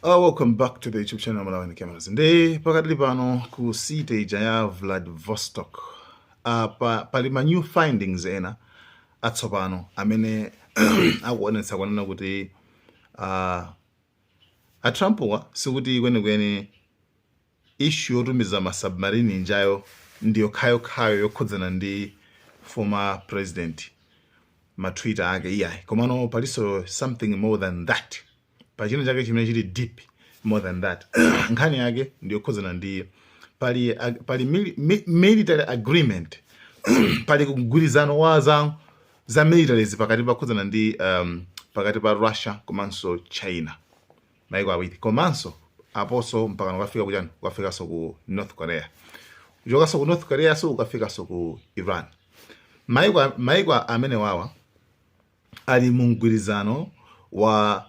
Welcome back to the YouTube channel Malawi Cameras. Nde pakati pano ku city ija ya Vladivostok. Pali ma new findings ena atsopano amene akuonetsa kwanena kuti a Trump sikuti kwenikweni issue yotumiza ma submarine njayo ndiyo khayo yokhudzana ndi former president ma Twitter ake iyayi. Komano paliso something more than that. Pachino chake chimene chili deep more than that. Nkhani yake ndiyo khudzana ndi pali military agreement pali kugwirizano wa za militaries pakati pa khudzana ndi pakati pa Russia komanso China maiko awiri komanso aposo mpaka ukafika kuchani ukafika so ku North Korea ujoka so ku North Korea so ukafika so ku Iran maiko amene wawa ali mungwirizano wa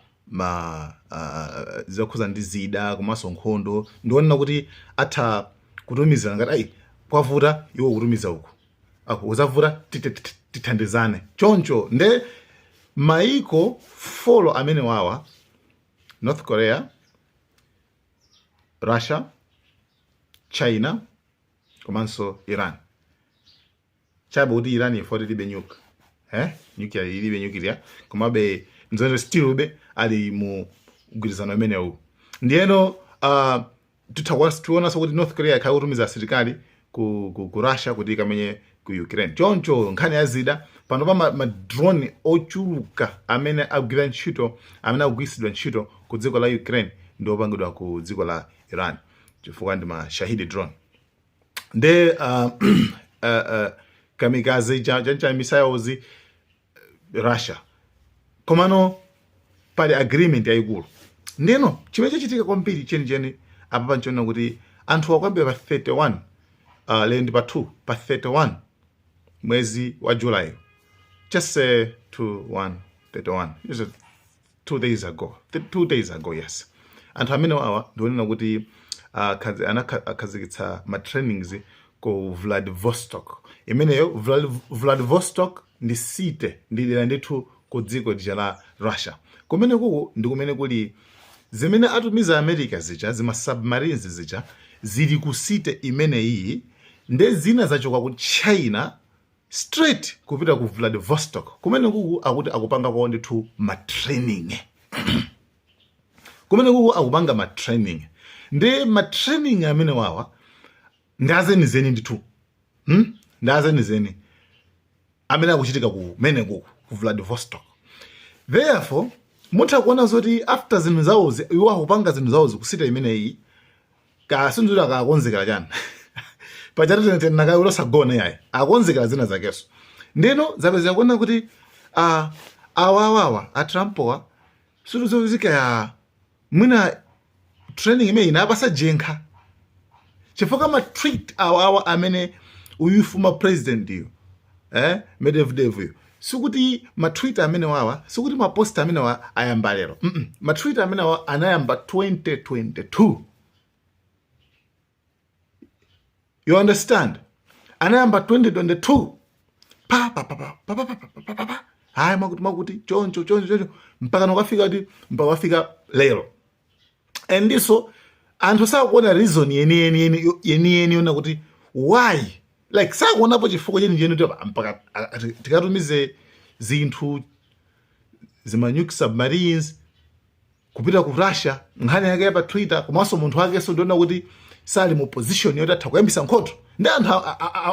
zokhuza ndi zida komanso nkhondo ndiona kuti atha kutumizana ngati ayi kwavuta iwo kutumiza uku uzavuta tithandizane choncho nde maiko folo amene wawa North Korea, Russia, China, komanso Iran. Chabo kuti Iran ifoti libe nuke. Nuclear ilibe nuclear. Komabe nzonzo still ube ali mu gwirizano amene uwu. Ndiyeno tuona so kuti North Korea ikhakutumiza asilikali ku Russia kuti ikamenye ku Ukraine. Choncho nkhani ya zida pano pa ma drone ochuluka amene agwira ntchito amene agwiritsidwa ntchito ku dziko la Ukraine ndi opangidwa ku dziko la Iran chifukwa ndi ma Shahid drone. Nde kamikaze cha missiles Russia. Komano pali agreement yayikulu. Ndeno chimene chachitika kwambiri cheni apa nchona kuti anthu akwambira pa 31 lero ndi pa 2 pa 31 mwezi wa July. Just say 31. Just 2 days ago. 2 days ago, yes. Anthu amene wawa ndionena kuti anakhazikitsa ma trainings ku Vladivostok. Imeneyo Vladivostok ndi city ndilira ndithu ku dziko la Russia. Kumene kuku ndi kumene kuli zimene atumiza America zija zima submarines zija zili ku city imene iyi nde zina zachoka ku China straight kupita ku Vladivostok. Kumene kuku akuti akupanga kwa ndithu ma training. Kumene kuku akupanga ma training. Nde ma training amene wawa ndazeni zeni ndithu. Ndazeni zeni amene akuchitika ku mene kuku ku Vladivostok. Therefore mutha kuona zoti after zinthu zawo iwo akupanga zinthu zawo kusita imene iyi kasinzula kakonzekera chani. Pachatu tenaka ulosa gone yayi akonzekera zina zakeso. Ndeno zapeza kuona kuti awawawa a Trump wa suzozika ya mwina training imene inapasa jenkha chifukwa ma tweet awawa amene uyu former president yu Medvedev yu sikuti ma tweet amene wawa sikuti ma post amene wa ayamba lero ma tweet amene wawa anayamba 2022. You understand? Anayamba 2022. Hai makuti choncho mpaka mpaka wafika lero. And so anthu sakuona reason yeni yona kuti why like sakuona po chifukwa cheni mpaka tikatumize zinthu zima nuke submarines kupita ku Russia nkhani yake pa Twitter komanso munthu wake so ndiona kuti sali mu position yoti atha kuyambisa nkhondo. Ndi anthu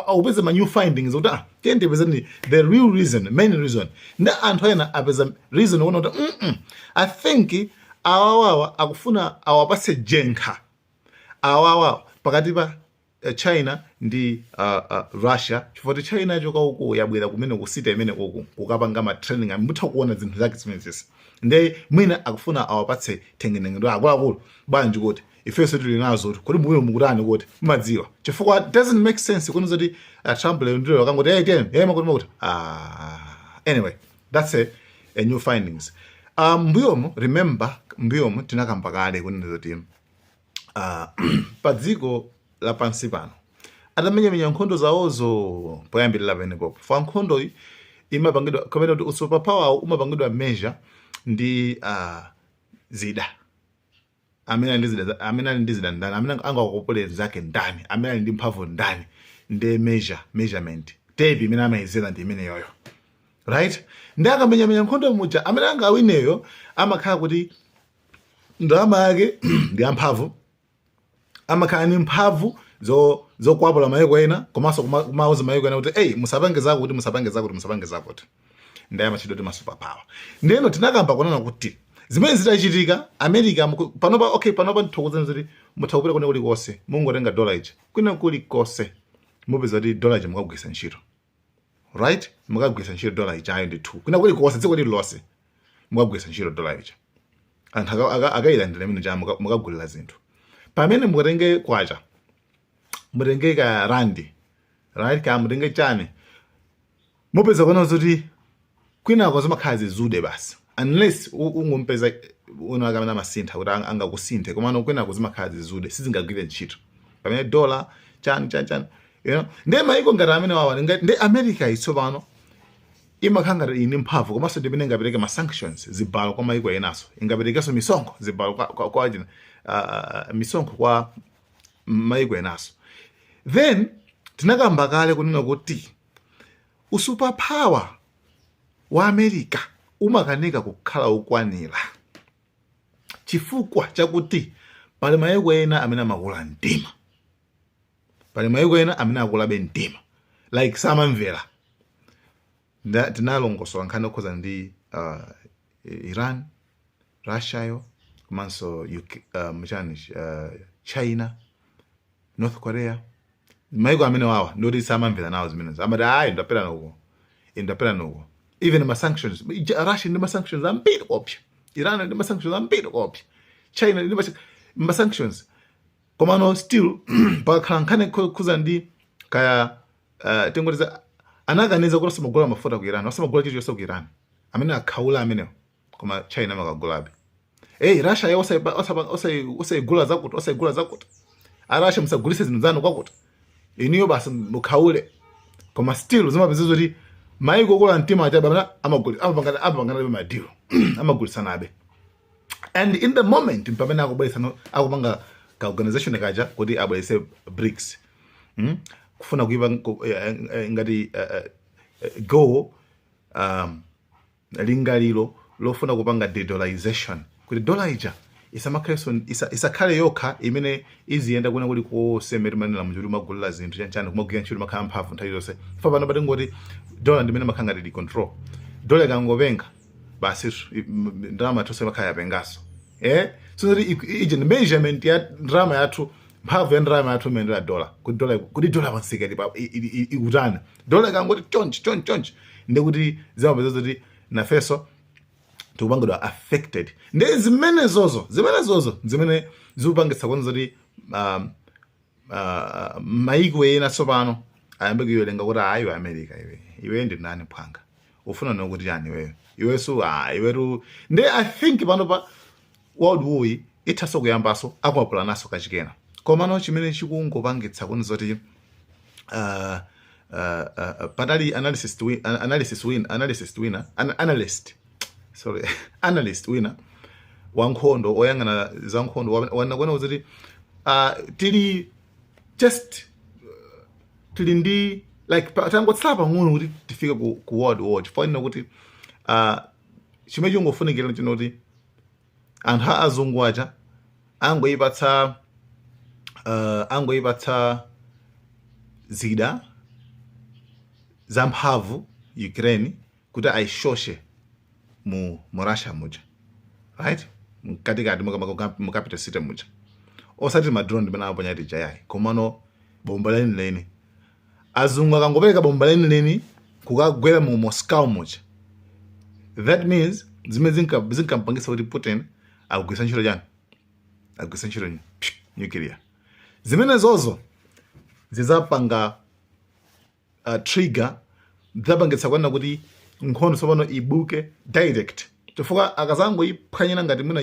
awupeze ma new findings kuti tiyende pezani the real reason, main reason. Ndi anthu ena apeza reason kuona kuti I think awawawa akufuna awapase jenkha awawawa pakati pa China ndi Russia chifukwa China choka uku yabwera kumene kusita imene uku kukapanga ma training amutha kuona zinthu zake zimene nde mwina akufuna awapatse tengenenge ndo akulu bwanji kuti ifeso tuli nazo kuti muwe mukutani kuti mumadziwa chifukwa doesn't make sense kuno zoti Trump lero ndiro akangoti makuti anyway that's a new findings. Mbuyomo tinakamba kale kunena zoti pa dziko la pansi pano atamenyamenya nkhondo zawozo poyambirira penepopo fa nkhondo iyi imapangidwa kamene kuti superpower umapangidwa measure ndi zida amene ali ndi zida ndani, amene angakopole zake ndani, amene ali ndi mphamvu ndani, ndi measurement tape imene amayizera ndi imene yoyo, right? Ndi akamenyamenya nkhondo muja amene angawineyo amakhala kuti ndalama yake ndi amphamvu, amakhala ni mphamvu zokwapula mayiko ena, komanso kumauza mayiko ena kuti hey, musapange zakuti ndi amachidwa kuti super power. Ndeno tinakamba kunena kuti zimene zitachitika America panopa nthokozeni zoti muthakupita kwene kulikonse mungotenga dollar ija kwina kulikonse mupeza kuti dollar ija mukagwisa ntchito, right? Mukagwisa ntchito dollar ija ayo ndi 2 kwina kulikonse dziko lililonse mukagwisa ntchito dollar ija, anthu akayilandira imene ja mukagulira zinthu. Pamene mukatenge kwacha mutenge ka randi, right? Ka mutenge chani mupeza kuona kuti kwinako zimakhala zizude basi, unless ungompeza uno akamena masintha kuti angakusinthe, komano kwinako zimakhala zizude sizingagwire ntchito. Pamene dollar chani you know, ndi mayiko ngati amene wawa ndi America itsopano imakhala ngati ini mphamvu, komanso ndimene ingapereke ma sanctions zibalo kwa mayiko enaso, ingaperekeso misonkho zibalo kwa misonkho kwa mayiko enaso. Then tinakamba kale kunena kuti usuper power wa America umakanika kukhala ukwanira chifukwa chakuti pali mayiko ena amene amakula mtima, pali mayiko ena amene akulabe mtima, like samamvera. Tinalongosola nkhani okhoza ndi Iran, Russia yo, komanso China, North Korea. Mayiko amene wawa ndoti samamvera nawo zimenezo, amati ayi ndapera nuko. Even ma sanctions, Russia ndi ma sanctions ambiri kopya, Iran ndi ma sanctions ambiri kopya, China ndi ma sanctions, komano still pakhala nkhani khuza ndi kaya tingotiza anaganiza kuti asamagula mafuta ku Iran, asamagula chilichonse ku Iran, amene akhaula amenewo, koma China makagulabe. Hey, Russia yo osayigula zakuti, Russia musagulise zinthu zanu kwakuti, iniyo basi mukhaule, koma still zimapeza kuti mayiko kula mtima achaba amapangana madilo amagulisanabe. And in the moment pamene akupanga ka organization kaja kuti abwese BRICS, kufuna kuiva ngati go lingaliro lofuna kupanga de-dollarization, kuti dollar ija isakhale yokha imene iziyenda kuna kuli kusemeremanira mujuri magulira zinthu chanchani kumagwira ntchito makhala mphamvu nthawi zonse. Fa pano pati ngoti dollar ndimene makhala ngati control, dollar ikangopenga basi ndalama yathu makhala yapengaso. So that ije ndi measurement ya ndalama yathu, mphamvu ya ndalama yathu imene dollar, kuti dollar pansika ikutani. Dollar ikangoti chonchi ndikuti zimapeza zoti nafeso tukupangidwa affected. Ndi zimene zozo zimene zikupangitsa kuona zoti mayiko ena tsopano ayambe kuyolenga kuti ayi America iwe ndi nani phanga, ufuna nokuti yani iweso iweru. Ndi I think pano pa world war ithaso kuyambaso akwapula naso kachikena, komano chimene chikungopangitsa kuona zoti patali analyst wina wankhondo oyang'ana za nkhondo wanakuona kuti tili ndi like tangotsala pang'ono kuti tifike ku world war, chifukwa kuti chimene chingofunikira chinoti anthu azungu aja angoyipatsa zida za mphamvu Ukraine kuti ayishoshe mu Russia muja, right? Mkatikati mu capital city muja, osati madrone ndimene aponya tija yayi, komano bomba leni azungu akangopereka bomba leni kukagwera mu Moscow muja, that means zimene zinkampangisa kuti Putin akugwisa ntchito chani, akugwisa ntchito nuclear. Zimene zozo zizapanga trigger, zapangitsa kuona kuti nkhondo tsopano ibuke direct, chifukwa akazango iphwanyira ngati mwina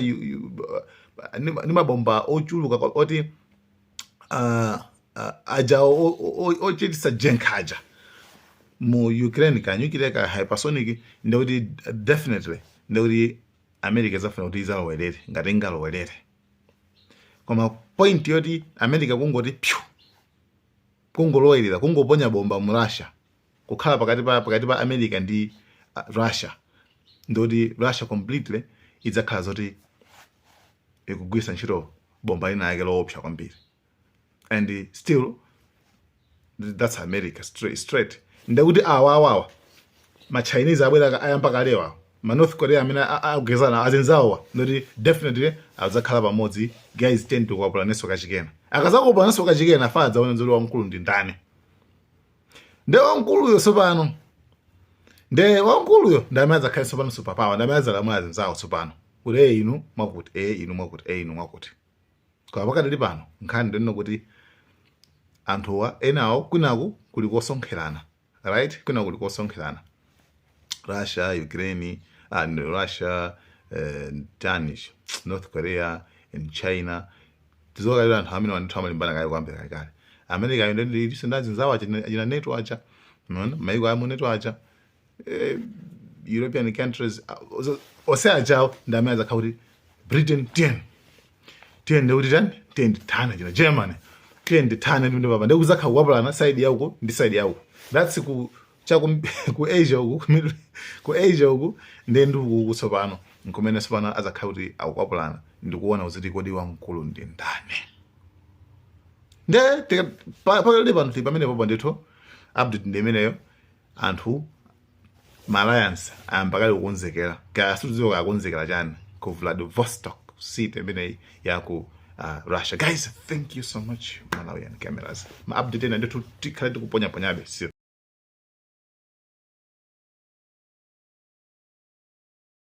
ni mabomba ochuluka oti aja ochitisa jenkhaja mu Ukraine ka nuclear ka hypersonic, ndikuti definitely ndikuti America zafuna kuti izalowerere ngati ingalowerere, koma point yoti America kungoti pyu kungolowerera kungoponya bomba mu Russia kukhala pakati pa America ndi Russia ndoti Russia completely idzakhala zoti ikugwisa ntchito bomba lina yake loopsa kwambiri. And still that's America straight. Ndakuti awawa ma Chinese abwera ayamba kalewa ma North Korea amene agezana azenzawa ndoti definitely adzakhala pamodzi. Guys tend to kuwapula neso kachikena akazakupula neso kachikena afadza one nzoli wamkulu ndi ndani nde wamkuluyo sopano nde wamkuluyo ndamaza khaisa pano superpower ndamaza lamwa azenzawo sopano kuti inu mwakuti inu mwakuti inu mwakuti kwa pakati pano nkhani ndino kuti anthuwa enawo kwinaku kuli kosonkherana, right? Kwinaku kuli kosonkherana Russia, Ukraine, and Russia, Danish, North Korea, and China. Tizoka ilo anthu amene wanithu amalimbana kale kwambiri kale. America yonde ndisinda zinzawo achina neto acha, maiko amu neto acha, European countries ose achawo ndameza kuti Britain 10 ndikuti tani 10 tana china Germany 10 tana ndi baba ndikuzakha kuwapulana side yauko ndi side yauko. That's ku Asia uku ku Asia uku ndendu kusopano nkumene sopano azakha kuti akukwapulana ndikuona uziti kodi wamkulu ndi ndani. Nde pakali pano pamene popo ndithu update ndemeneyo anthu ma alliance ambakali kukonzekera kasudziwa kakonzekera chani ku Vladivostok seat imene yaku Russia. Guys, thank you so much Malawian Cameras. Ma update na ndithu tikhala tikuponya ponyabe.